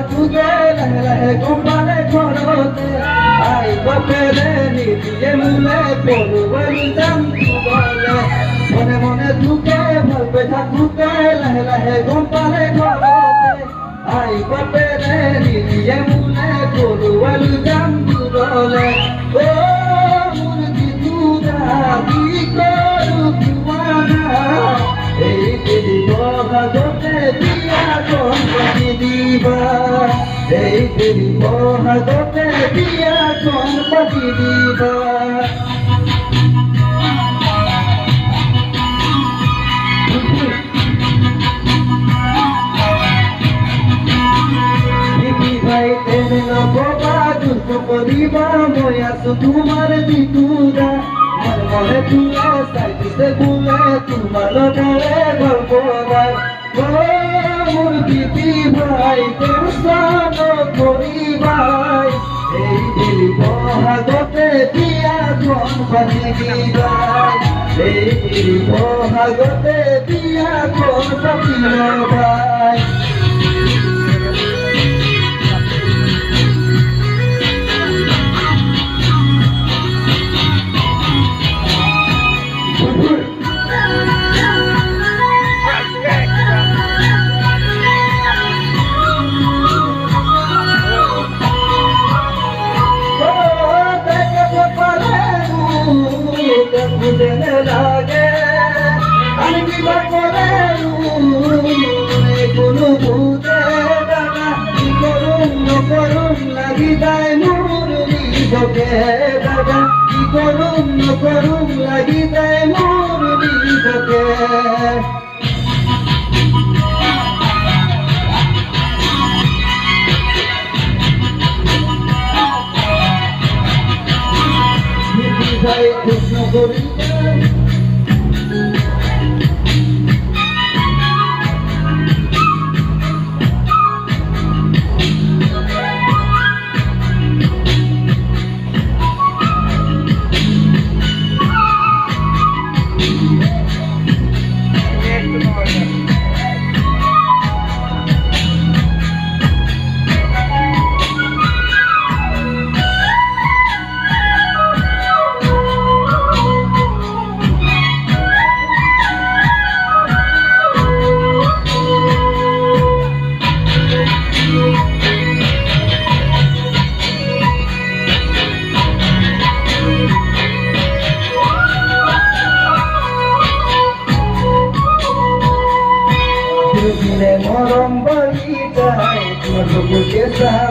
তুগে লাহে লাহে গোপালে ঘরতে আই বাপেরে নিদিয়ে মুলে পড়ুয়ারি যাম তুগলে মনে মনে তুগে ভালবে থাকুতে লাহে লাহে গোপালে ঘরতে আই বাপেরে নিদিয়ে মুলে পড়ুয়ারি যাম তুগলে ও মুরগি তুরা কি করু কুয়ানা এই দিদি বহাগতে দিয়া গণপতি দিবা এই দিদি বহাগতে দিয়া গণপতি দিবা দিদি ভাই তেনে নববা দুঃখ করিবা মই আছো তোমার দিতুরা মনে তুলে সাইতে বলে তোমার বলে গল্প মোর দিদি ভাই টেনশন করি ভাই এই দিলি বহাগতে দিয়া গণপতি দিবাই এই দিলি বহাগতে দিয়া গণপতি ভাই লাগে আমি বিবাহ করে কোনো ভূতে দাদা কি করুন নকরুন লাগি যায় মোর নিজকে দাদা কি করুন নকরুন লাগি যায় মোর নিজকে ভাই কৃষ্ণ করি মরম বাড়ি যায় তোমাকে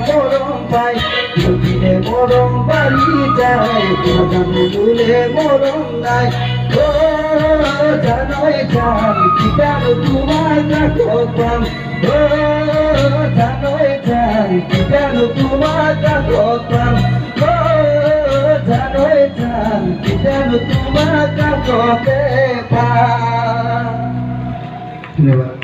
মরম পাই দুদিনে মরম বাড়ি যায় তোমাকে মরম নাই ও জানোই জান কি কেন তোমার কাকতাম ও জানোই জান কি কেন তোমার কাকতাম ও জানোই জান কি কেন তোমার কাকতে পা ধন্যবাদ।